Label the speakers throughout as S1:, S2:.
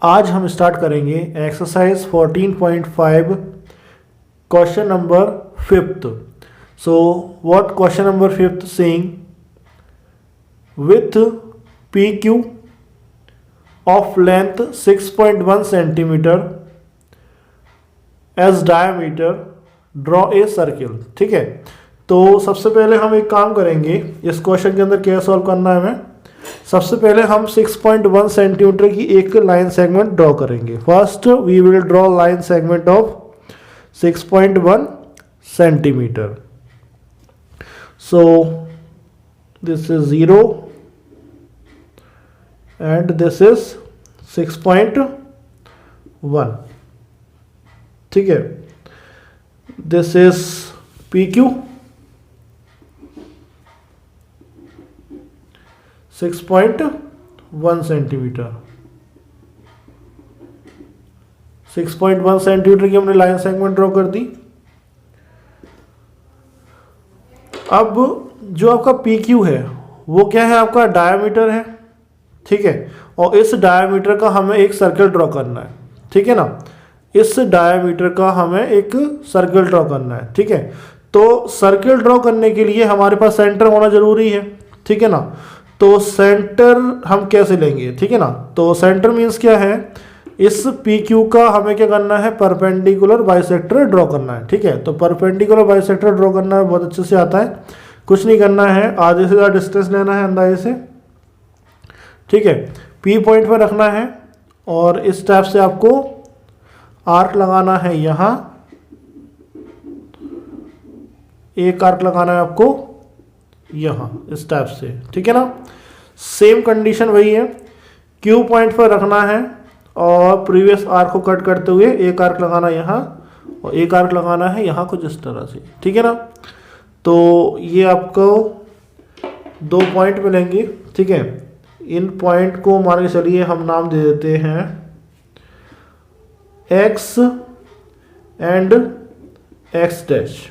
S1: आज हम स्टार्ट करेंगे exercise 14.5 question number 5th। So what question number 5th saying with P Q of length 6.1 centimetre as diameter draw a circle. ठीक है, तो सबसे पहले हम एक काम करेंगे, इस क्वेश्चन के अंदर क्या सॉल्व करना है हमें। सबसे पहले हम 6.1 सेंटीमीटर की एक लाइन सेगमेंट ड्रॉ करेंगे। First we will draw line segment of 6.1 centimetre. So this is 0 and this is 6.1। ठीक है, this is P Q 6.1 centimetre. 6.1 centimetre की हमने लाइन सेगमेंट ड्रॉ कर दी। अब जो आपका पी क्यू है वो क्या है, आपका डायामीटर है। ठीक है, और इस डायामीटर का हमें एक सर्कल ड्रॉ करना है। ठीक है ना, इस डायामीटर का हमें एक सर्कल ड्रॉ करना है। ठीक है, तो सर्कल ड्रॉ करने के लिए हमारे पास सेंटर होना जरूरी है। ठीक है ना, तो सेंटर हम कैसे लेंगे। ठीक है ना, तो सेंटर मीन्स क्या है, इस पी क्यू का हमें क्या करना है, परपेंडिकुलर बाइसेक्टर ड्रॉ करना है। ठीक है, तो परपेंडिकुलर बाइसेक्टर ड्रॉ करना है, बहुत अच्छे से आता है। कुछ नहीं करना है, आधे से ज़्यादा डिस्टेंस लेना है अंदाजे से। ठीक है, पी पॉइंट पर रखना है और इस टाइप से आपको आर्क लगाना है। यहाँ एक आर्क लगाना है आपको यहाँ इस टाइप से। ठीक है ना, सेम कंडीशन वही है, क्यू पॉइंट पर रखना है और प्रीवियस आर्क को कट करते हुए एक आर्क लगाना यहाँ और एक आर्क लगाना है यहाँ कुछ इस तरह से। ठीक है ना, तो ये आपको 2 पॉइंट मिलेंगे। ठीक है, इन पॉइंट को मान के चलिए हम नाम दे देते हैं एक्स एंड एक्स डैश।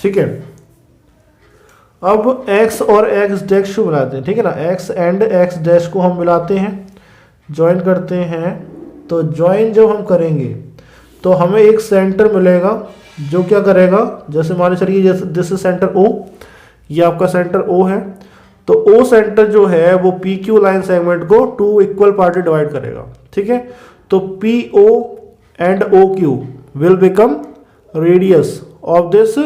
S1: ठीक है, अब x और x डैश को मिलाते हैं। ठीक है ना, x एंड x डैश को हम मिलाते हैं, ज्वाइन करते हैं। तो ज्वाइन जब हम करेंगे तो हमें एक सेंटर मिलेगा जो क्या करेगा, जैसे मान चलिए जैसे दिस सेंटर O, ये आपका सेंटर O है। तो O सेंटर जो है वो PQ लाइन सेगमेंट को 2 इक्वल पार्ट में डिवाइड करेगा। ठीक है, तो PO and OQ will become radius of this.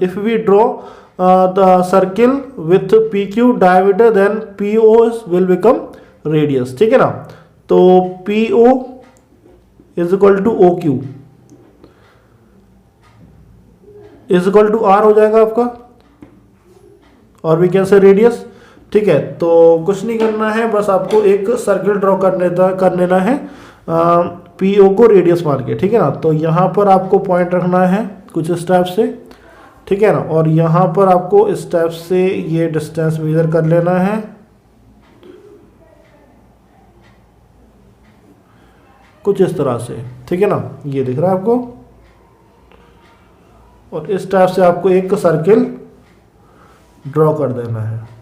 S1: if we draw the circle with PQ diameter then PO will become radius। ठीक है ना, तो PO is equal to OQ is equal to R हो जाएगा आपका, और we can say radius। ठीक है, तो कुछ नहीं करना है, बस आपको एक सर्कल ड्रॉ कर लेना है PO को रेडियस मान के। ठीक है ना, तो यहाँ पर आपको पॉइंट रखना है कुछ इस टाइप से। ठीक है ना, और यहाँ पर आपको इस टाइप से ये डिस्टेंस मेजर कर लेना है कुछ इस तरह से। ठीक है ना, ये दिख रहा है आपको, और इस टाइप से आपको एक सर्किल ड्रॉ कर देना है।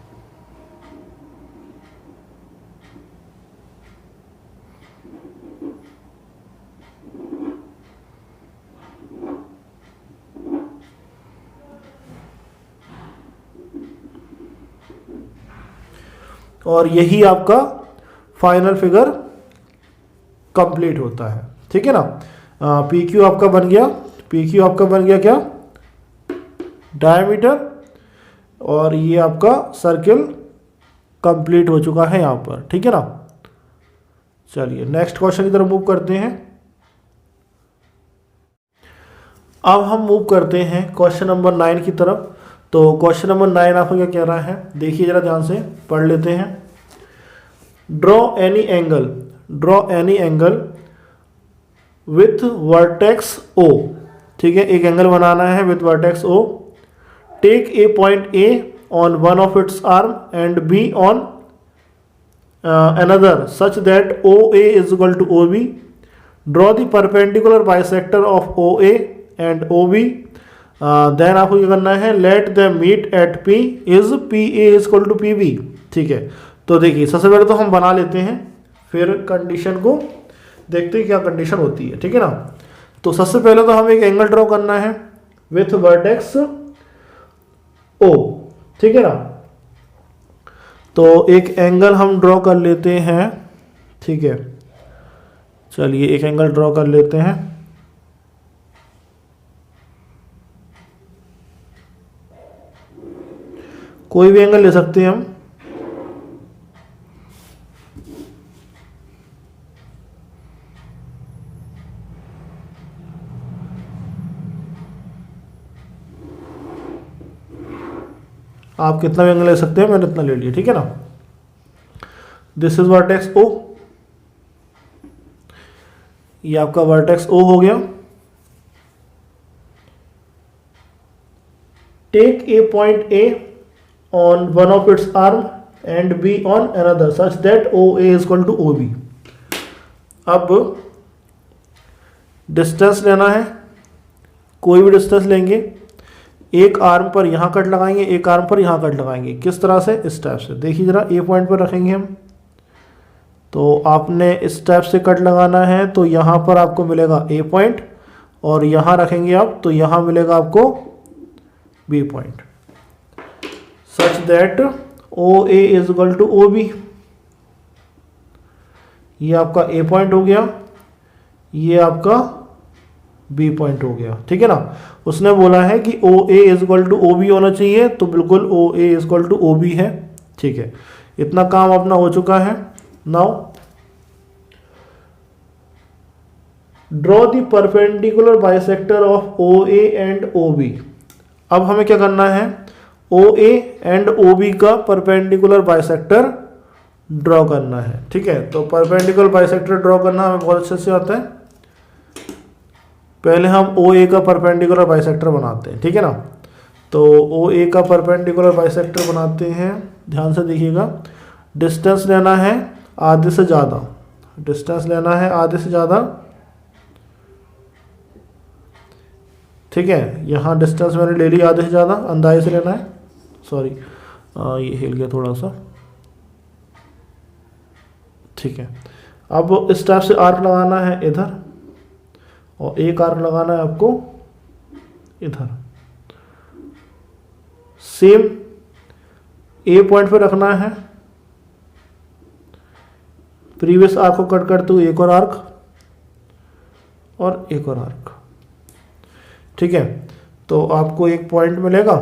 S1: और यही आपका फाइनल फिगर कंप्लीट होता है। ठीक है ना, पी क्यू आपका बन गया, पी क्यू आपका बन गया क्या, डायमीटर, और ये आपका सर्किल कंप्लीट हो चुका है यहाँ पर। ठीक है ना, चलिए नेक्स्ट क्वेश्चन की तरफ मूव करते हैं। अब हम मूव करते हैं क्वेश्चन नंबर 9 की तरफ। तो क्वेश्चन नंबर 9 आपको क्या कह रहा है, देखिए जरा ध्यान से पढ़ लेते हैं। Draw any angle with vertex O। ठीक है, एक एंगल बनाना है with vertex O। Take a point A on one of its arm and B on another such that OA is equal to OB। Draw the perpendicular bisector of OA and OB। Then आपको क्या करना है, let the meet at P is PA is equal to PB। ठीक है, तो देखिए सबसे पहले तो हम बना लेते हैं, फिर कंडीशन को देखते हैं क्या कंडीशन होती है, ठीक है ना। तो सबसे पहले तो हमें एक एंगल ड्रॉ करना है विथ वर्टेक्स ओ, ठीक है ना। तो एक एंगल हम ड्रॉ कर लेते हैं, ठीक है। चलिए एक एंगल ड्रॉ कर लेते हैं। कोई भी एंगल ले सकते हैं हम। आप कितना भी एंगल ले सकते हैं, मैंने इतना ले लिया, ठीक है ना। दिस इज वर्टेक्स ओ, ये आपका वर्टेक्स ओ हो गया। Take a point A on one of its arm and B on another such that O A is equal to O B. अब डिस्टेंस लेना है, कोई भी डिस्टेंस लेंगे, एक आर्म पर यहाँ कट लगाएंगे, एक आर्म पर यहाँ कट लगाएंगे। किस तरह से? इस टाइप से। देखिए जरा, ए पॉइंट पर रखेंगे हम, तो आपने इस टाइप से कट लगाना है, तो यहाँ पर आपको मिलेगा ए पॉइंट, और यहाँ रखेंगे आप तो यहाँ मिलेगा आपको B point, such that O A is equal to O B. ये आपका ए पॉइंट हो गया, ये आपका बी पॉइंट हो गया, ठीक है ना। उसने बोला है कि O A is equal to O B होना चाहिए, तो बिल्कुल O A is equal to O B है, ठीक है। इतना काम अपना हो चुका है। Now draw the perpendicular bisector of O A and O B. अब हमें क्या करना है? O A and O B का परपेंडिकुलर बाइसेक्टर ड्रॉ करना है, ठीक है। तो परपेंडिकुलर बाइसेक्टर ड्रॉ करना हमें बहुत अच्छे से आता है। पहले हम ओ ए का परपेंडिकुलर बाइसेक्टर बनाते हैं, ठीक है ना। तो ओ ए का परपेंडिकुलर बाइसेक्टर बनाते हैं, ध्यान से देखिएगा। डिस्टेंस लेना है आधे से ज़्यादा, डिस्टेंस लेना है आधे से ज़्यादा, ठीक है। यहाँ डिस्टेंस मैंने ले लिया आधे से ज़्यादा, अंदाजे से लेना है। सॉरी, ये हिल गया थोड़ा सा, ठीक है। अब इस टाइप से आर्क लगाना है इधर, और एक आर्क लगाना है आपको इधर। सेम ए पॉइंट पे रखना है, प्रीवियस आर्क को कट करते हुए एक और आर्क और एक और आर्क, ठीक है। तो आपको एक पॉइंट मिलेगा,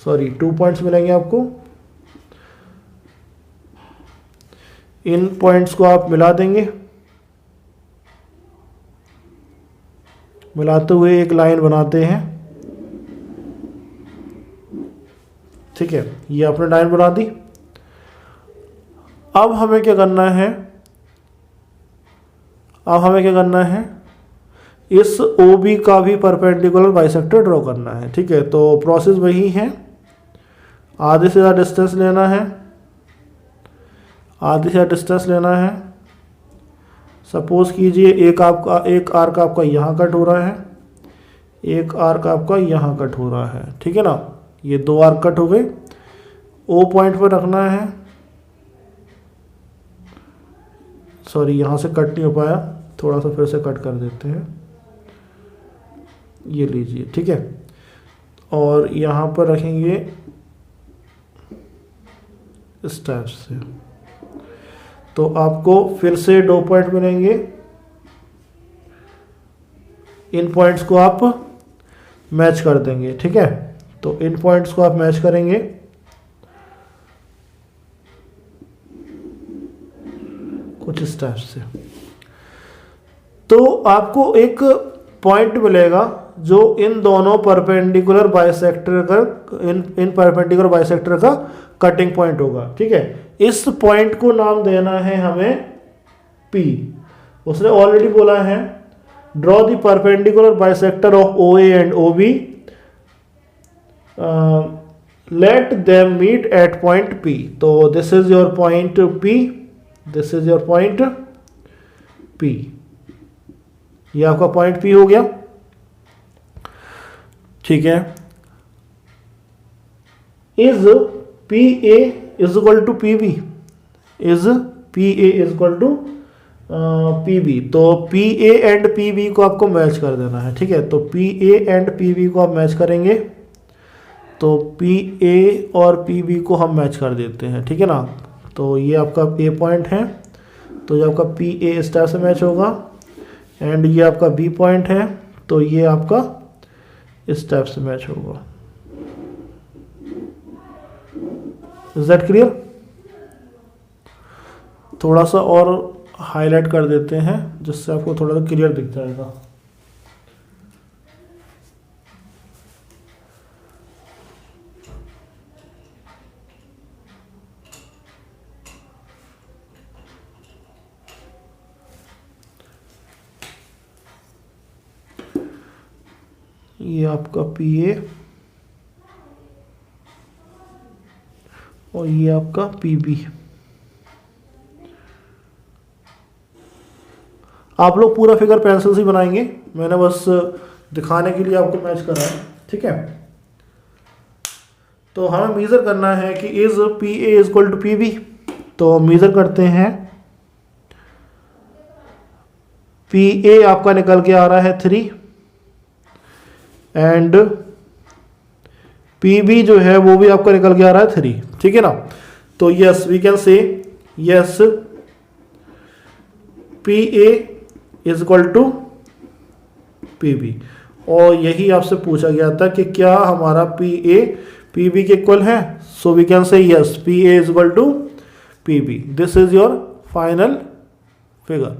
S1: सॉरी 2 पॉइंट्स मिलेंगे आपको। इन पॉइंट्स को आप मिला देंगे, मिलाते हुए एक लाइन बनाते हैं, ठीक है। ये आपने लाइन बना दी। अब हमें क्या करना है? अब हमें क्या करना है? इस ओ बी का भी परपेंडिकुलर बाइसेक्टर ड्रॉ करना है, ठीक है। तो प्रोसेस वही है, आधे से ज़्यादा डिस्टेंस लेना है, आधे से ज़्यादा डिस्टेंस लेना है। सपोज कीजिए एक आर्क आपका यहाँ कट हो रहा है, एक आर्क आपका यहाँ कट हो रहा है, ठीक है ना। ये 2 आर्क कट हो गए। ओ पॉइंट पर रखना है, सॉरी यहाँ से कट नहीं हो पाया, थोड़ा सा फिर से कट कर देते हैं, ये लीजिए, ठीक है। और यहाँ पर रखेंगे इस टाइप से, तो आपको फिर से 2 पॉइंट मिलेंगे। इन पॉइंट्स को आप मैच कर देंगे, ठीक है। तो इन पॉइंट्स को आप मैच करेंगे, कुछ इस टाइप से। तो आपको एक पॉइंट मिलेगा जो इन दोनों परपेंडिकुलर बाइसेक्टर का इन परपेंडिकुलर बाइसेक्टर का कटिंग पॉइंट होगा, ठीक है। इस पॉइंट को नाम देना है हमें P। उसने ऑलरेडी बोला है draw the perpendicular bisector of O A and O B, let them meet at point P। तो this is your point P, this is your point P। ये आपका पॉइंट P हो गया, ठीक है। Is P A is equal to P B, is P A is equal to P B, तो P A and P B को आपको match कर देना है, ठीक है। तो P A and P B को आप मैच करेंगे, तो पी ए और पी बी को हम मैच कर देते हैं, ठीक है ना। तो ये आपका ए पॉइंट है, तो ये आपका पी ए इस टाइप से मैच होगा, एंड ये आपका बी पॉइंट है, तो ये आपका इस टाइप से मैच होगा। Is that clear? थोड़ा सा और हाईलाइट कर देते हैं जिससे आपको थोड़ा सा क्लियर दिख जाएगा। ये आपका पी ए और ये आपका पी बी। आप लोग पूरा फिगर पेंसिल से बनाएंगे, मैंने बस दिखाने के लिए आपको मैच करा है, ठीक है। तो हमें मेजर करना है कि is P A is equal to P B. तो मेजर करते हैं, पी ए आपका निकल के आ रहा है 3 एंड पी बी जो है वो भी आपका निकल के आ रहा है 3, ठीक है ना। तो yes we can say yes P A is equal to P B. और यही आपसे पूछा गया था कि क्या हमारा पी ए पी बी के इक्वल है। So we can say yes P A is equal to P B. This is your final figure.